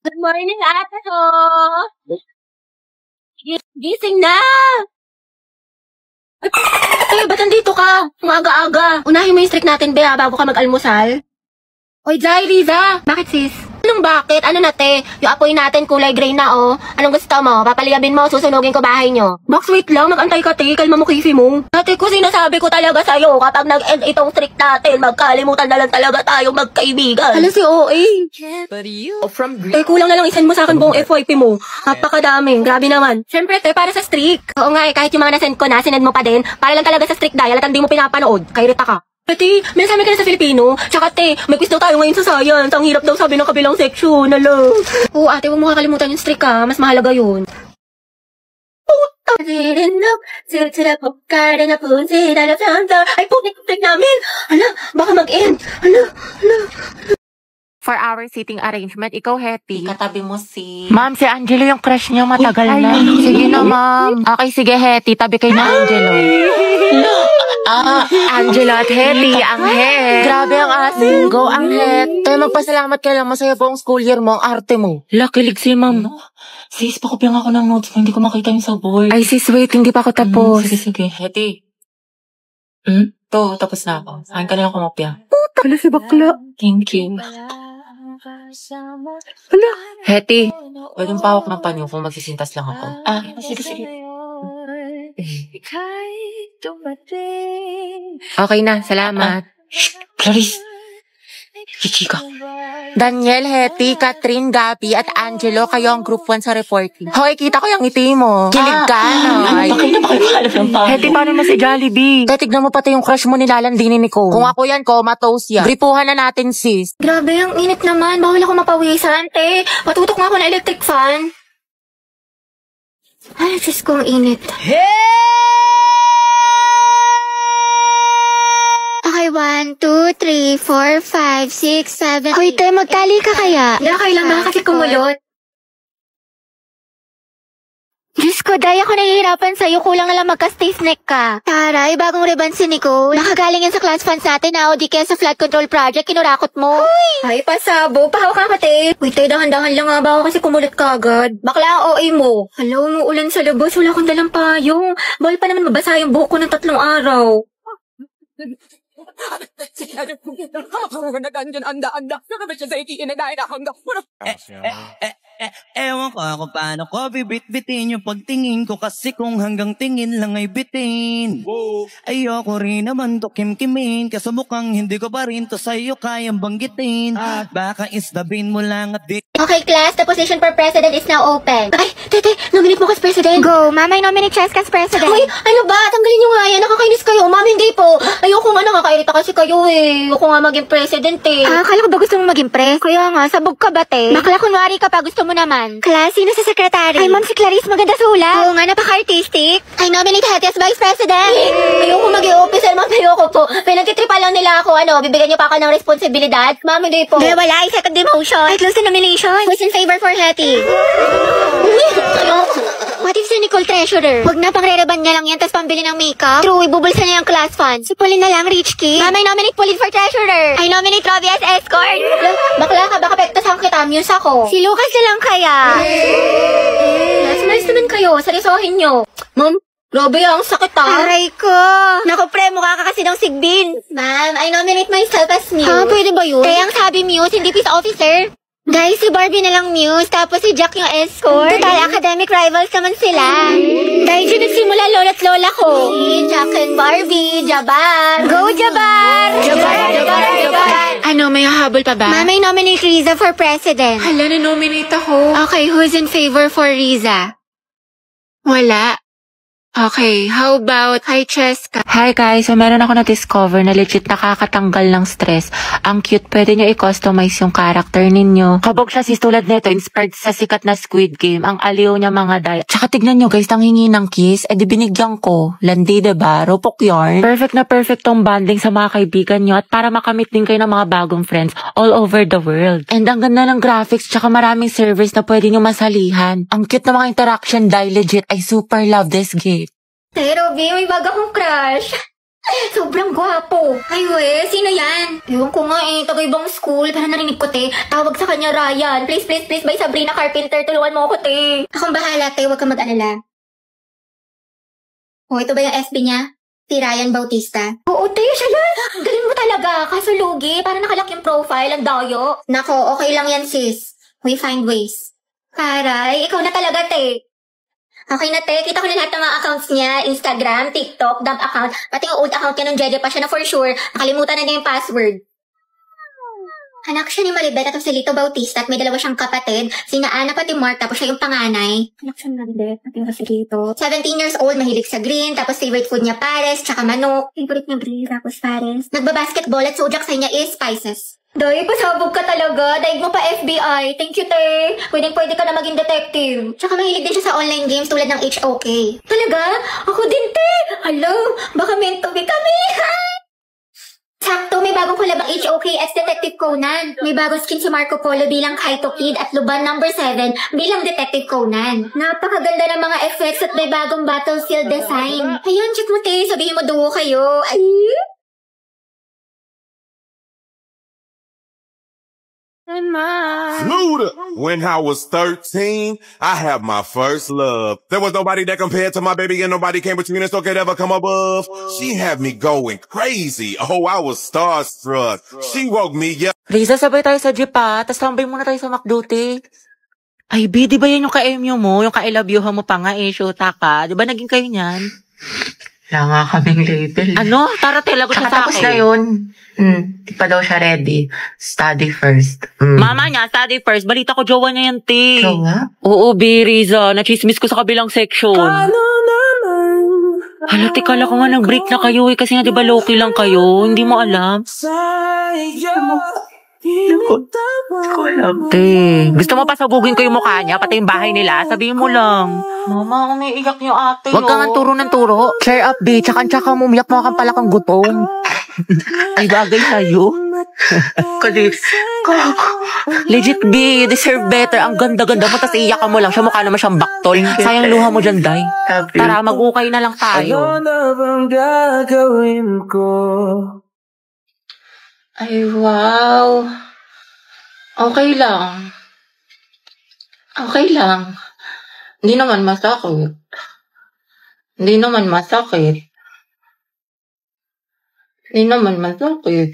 Good morning, ate ko! Gising na! Ay, ba't nandito ka? Ang aga-aga. Unahin mo yung streak natin, Bea, bago ka mag-almusal. Oy, Jai, Riza! Bakit, sis? Anong bakit? Ano na, te? Yung apoy natin kulay gray na, oh. Anong gusto mo? Papaliyabin mo, susunugin ko bahay nyo. Box, wait lang. Mag-antay ka, te. Kalma mo, Kifi mo. Ate ko, sinasabi ko talaga sa'yo, kapag nag-end itong streak natin, magkalimutan na lang talaga tayo magkaibigan. Ano si OA? Kulang na lang isend mo sa akin buong FYP mo. Napakadaming. Grabe naman. Siyempre, te, para sa streak. Oo nga, kahit yung mga nasend ko na, sinend mo pa din, para lang talaga sa streak dial at hindi mo pinapanood. Kay Rita ka. Ate, may nasabi ka na sa Filipino. Tsaka te, may quiz daw tayo ngayon sa science. Ang hirap daw sabi ng kabilang section. Alam. Oo, ate, huwag mo kakalimutan yung streak ha. Mas mahalaga yun. Ay, putik streak namin. Hala, baka mag-end. Hala. For our seating arrangement, ikaw, Hetty. Katabi mo si... Ma'am, si Angelo yung crush niya matagal na. Sige na, ma'am. Okay, sige, Hetty. Tabi kayo na, Angelo. Angelo at Hetty, ang het. Grabe ang asin. Go, ang het. Tayo magpasalamat ka lang. Masaya po ang school year mo, ang arte mo. Lakilig si ma'am. Sis, pakopyang ako ng notes mo. Hindi ko makita yung sa board. Ay, sis, wait. Hindi pa ako tapos. Sige. Hetty. To, tapos na ako. Saan ka lang kumopya? Hala si bakla. Thank you. Hala. Hetty. Pwedeng pawak ng panyo kung magsisintas lang ako. Sige. Okay na, salamat. Shh, Clarice. Chichika. Daniel, Hetty, Catherine, Gabi, at Angelo, kayo ang group 1 sa reporting. Hoy, kita ko yung ngiti mo. Kilig ka, no? Ano ba kayo na makakalap ng panyo? Hetty, paano na si Jollibee? Tignan mo pati yung crush mo nilalandinin ni Cole. Kung ako yan, comatose yan. Gripuhan na natin, sis. Grabe, ang init naman. Bawal ako mapawisan, te. Patutok nga ako ng electric fan. Ay, sis ko, ang init. Okay, 1, 2, 3, 4, 5, 6, 7. Hoy, te, magtali ka kaya? Hindi, kailan ba kasi kumulot? Diyos ko, Day, ako nahihirapan sa'yo. Kulang na lang magka-stay snack ka. Taray, bagong ribbon si Nicole. Nakagaling yan sa class funds natin na o di kaya sa flood control project, kinurakot mo. Ay, pasabo. Pahawak ka, te. Uy, te, dahan-dahan lang nga ba ako kasi kumulit ka agad. Bakla ang OA mo. Hala, umuulan sa labas. Wala akong dalang payong. Bawal pa naman mabasa yung buhok ko ng 3 araw. Ewan ko ako paano ko bibit-bitin yung pagtingin ko kasi kung hanggang tingin lang ay bitin. Ayoko rin naman to kim-kimin kasi mukhang hindi ko pa rin to sa'yo kayang banggitin. Baka isdabin mo lang at di... Okay, class, the position for president is now open. Ay, tete, nominate mo ka as president. Go, mama, nominate Cheska as president. Uy, ano ba? Tanggalin nyo nga yan. Nakakainis kayo. Mama, hindi po. Ayoko nga, nakakairita kasi kayo eh. Ayoko nga maging president eh. Akala ko ba gusto mo maging pre? Kaya nga, sabog ka ba, te? Bakla, kunwari ka pa, gusto mo naman. Class, sino sa secretary? Ay, ma'am, si Clarice, maganda sulat. Oo nga, napaka-artistic. I nominate Hetty as vice president. Ayoko maging officer, ma'am, ayoko po. Pinagtitripa lang nila ako, bibigyan niyo pa ako ng responsibilidad. Ma'am, hindi po. Hindi, wala, second demotion. I close the nomination. Who's in favor for Hetty? What if si Nicole treasurer? Huwag na, pang-re-reban niya lang yan, tapos pambili ng makeup. True, ibubulsa niya yung class fund. Si Pauline na lang, rich kid. Mama, I nominate Pauline for treasurer. I nominate Robbie as escort. Bakla ka, baka pektasan kita, muse ako. Si Lucas na lang kaya. Smalis naman kayo, seryosohin nyo. Ma'am, grabe ang sakit Aray ko. Naku, pre, mukha ka kasi ng sigbin. Ma'am, I nominate myself as muse. Pwede ba yun? Kaya ang sabi muse, hindi peace officer. Guys, si Barbie na lang muse, tapos si Jack yung escort. Total, academic rivals naman sila. Dahil dyan nagsimula lola't lola ko. Si Jack and Barbie, Jabar. Go, Jabar! Jabar! Ano, may hahabol pa ba? Mama, nominate Riza for president. Hala, na-nominate ako. Okay, who's in favor for Riza? Wala. Okay, how about hi Cheska? Hi guys, so meron ako na-discover na legit nakakatanggal ng stress. Ang cute, pwede nyo i-customize yung character ninyo. Kabog siya sis tulad nito, inspired sa sikat na Squid Game. Ang aliw niya mga daya. Tsaka tignan nyo guys, nanghingi ng kiss, di binigyan ko. Landi diba? Rupok yarn. Perfect na perfect tong bonding sa mga kaibigan nyo at para makamit din kayo ng mga bagong friends all over the world. And ang ganda ng graphics, tsaka maraming servers na pwede nyo masalihan. Ang cute na mga interaction dahil legit, I super love this game. Hey, Robby, may bago akong crush. Sobrang gwapo. Ay, we, sino yan? Ewan ko nga eh, taga-ibang school. Pero narinig ko, te. Tawag sa kanya, Ryan. Please, please, please, by Sabrina Carpenter. Tulungan mo ako, te. Akong bahala, te. Huwag kang mag-alala. Oh, ito ba yung SB niya? Si Ryan Bautista. Oo, te, siya yan. Galing mo talaga. Kaso lugi, para nakalak yung profile. Ang dayo. Nako, okay lang yan, sis. We find ways. Karay, ikaw na talaga, te. Okay na, te. Kita ko na lahat ng mga accounts niya. Instagram, TikTok, dump account. Pati yung old account niya nung Jeje pa siya na for sure. Nakalimutan na niya yung password. Anak siya ni Maribet at si Lito Bautista at may dalawa siyang kapatid. Sina Ana pati Mark, tapos siya yung panganay. Anak siya ni Maribet at yung si Lito. 17 years old, mahilig sa green, tapos favorite food niya pares, tsaka manok. Favorite niya green, tapos pares. Nagbabasketball at zodiac sign niya is Pisces. Day, pasabog ka talaga. Daig mo pa FBI. Thank you, te. Pwede ka na maging detective. Tsaka mahilig din siya sa online games tulad ng HOK. Talaga? Ako din, te. Hello, baka meant to be kami. Sakto, may bagong collab ang HOK as Detective Conan. May bagong skin si Marco Polo bilang Kaito Kid at Luban No. 7 bilang Detective Conan. Napakaganda ng mga effects at may bagong battlefield design. Ayun, check mo, te. Sabihin mo duo kayo. Ay! Luda. When I was 13, I had my first love. There was nobody that compared to my baby and nobody came between us or could ever come above. She had me going crazy. Oh, I was starstruck. She woke me up. Riza, sabay tayo sa jeep ha. Tapos tambay muna tayo sa McDuty. Ay, B, di ba yan yung ka-MU mo? Yung ka-I love you mo pa nga eh, shoota ka. Di ba naging kayo niyan? Wala nga kaming label. Ano? Tara, lagot siya sa Tapos akin. na yun. Di pa daw siya ready. Study first. Mama niya, study first. Balita ko, jowa niya yan, te. Jowa? Oo, B, Riza. Nachismis ko sa kabilang section. Hala, kala ko nga nag-break na kayo eh. Kasi nga, di ba, low-key lang kayo? Hindi mo alam. Ko alam. Te, gusto mo pasabugin ko yung mukha niya, pati yung bahay nila? Sabihin mo lang. Mama, umiiyak niyo ate. Huwag kang turo ng turo. Cheer up, B. Tsaka mo umiyak mo kang pala kang gutom. Ay, bagay sa'yo. Legit, B. You deserve better. Ang ganda-ganda mo, tas iiyak mo lang. Siya mukha naman siyang baktol. Sayang luha mo dyan, Day. Tara, mag-ukay na lang tayo. Ano na bang gagawin ko? Ay, wow. Okay lang. Okay lang. Hindi naman masakit. Hindi naman masakit. Hindi naman masakit.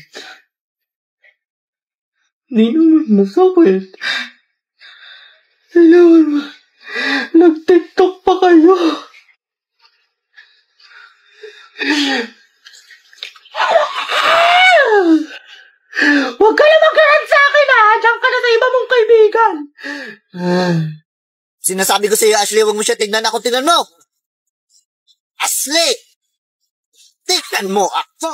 Hindi naman masakit. Hindi naman nag-TikTok pa kayo. Huwag ka na mag-garan sa akin ha! Diyan ka na sa iba mong kaibigan! Sinasabi ko sa iyo, Ashley, huwag mo siya tignan ako, tignan mo! Ashley! Tignan mo ako!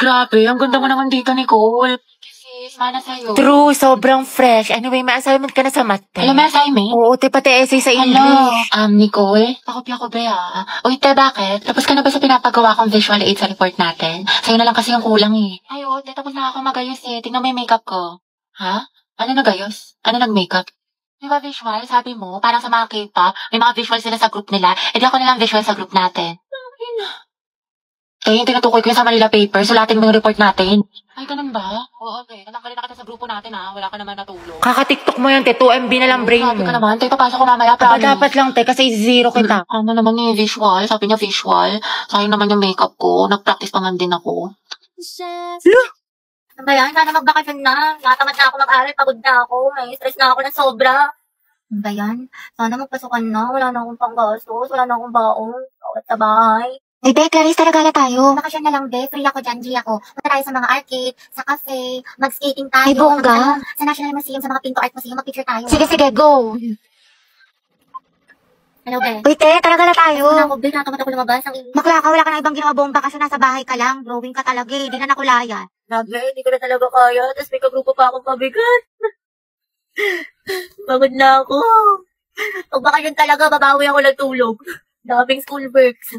Grabe, ang ganda mo naman dito, Nicole. Sis, mana sa'yo. True, sobrang fresh. Anyway, may assignment ka na sa math. Alam, may assignment? Oo, pati essay sa English. Hello, Nicole? Pakopya ko ba Uy, bakit? Tapos ka na ba sa pinapagawa kong visual aid sa report natin? Sa'yo na lang kasi yung kulang eh. Ay, oo, tapos na ako magayos eh. Tingnan mo yung makeup ko. Ha? Ano nagayos? Ano nag-makeup? Di ba visual? Sabi mo, parang sa mga K-pop, may mga visual sila sa group nila. E di ako nilang visual sa group natin. Yung tinutukoy ko yung sa Manila paper, sulatin mo yung report natin. Ay, ganun ba? Oo, okay. Natanggalin na kita sa grupo natin, ha? Wala ka naman natulog. Kaka-TikTok mo yun, te. 2 MB na lang brain mo. Sabi ka naman, te. Papasok ko mamaya, promise. Dapat lang, te. Kasi zero kita. Ano naman yung visual? Sabi niya visual. Sayang naman yung makeup ko. Nag-practice pa man din ako. Ano ba yan? Sana mag-vacation na. Natamad na ako mag-aral. Pagod na ako. May stress na ako ng sobra. Ano ba yan? Sana magpasukan na. Wala na akong panggastos. Wala na akong baon. Awat sa bahay. Eh, be, Clarice, talaga na tayo. Bakasyon na lang, be. Free ako dyan, G ako. Punta tayo sa mga arcade, sa cafe, mag-skating tayo. Ay, bongga. Sa National Museum, sa mga Pinto Art Museum, mag-picture tayo. Sige, go. Hello, be. Uy, te, talaga na tayo. Ano ako, be, natamad ako lumabas. Bakla ka, wala ka na ibang ginawa bomba kasi nasa bahay ka lang. Drawing ka talaga eh. Di na nakulayan. Grabe, hindi ko na talaga kaya. Tapos may kagrupo pa akong pabigat. Pagod na ako. Pag bakasyon talaga, babawi ako ng tulog. Daming school works.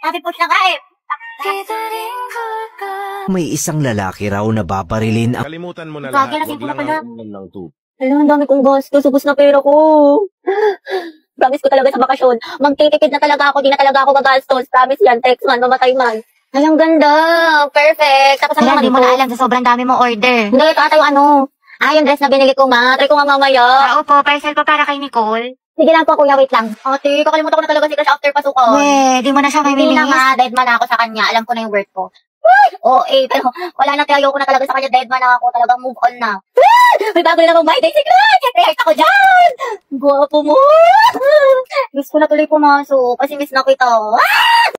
Sabi po siya nga eh. May isang lalaki raw na babarilin ang... Kalimutan mo na Gagawin lahat. natin Huwag po lang pala. ang ulam ng tubig. Alam, ang dami kong gastos. Ubus na pera ko. Promise ko talaga sa bakasyon. Magtitipid na talaga ako. Di na talaga ako gagastos. Promise yan. Text man, mamatay man. Ay, ang ganda. Perfect. Tapos ano naman Hindi mo na alam sa sobrang dami mong order. Hindi, ito ata yung ano. Yung dress na binili ko, ma. Try ko nga mamaya. Opo, parcel po para kay Nicole. Sige lang po, kuya. Wait lang. Ate, kakalimutan ko na talaga si Crush after pasukan. Di mo na siya may Hindi na mimiss. nga. Dead man ako sa kanya. Alam ko na yung worth ko. Pero wala na tayo ko na talaga sa kanya. Dead man ako. Talagang move on na. May bago na namang my day si Crush. Siyempre, heart ako dyan. Guwapo mo. Miss ko na tuloy pumasok kasi miss na kita.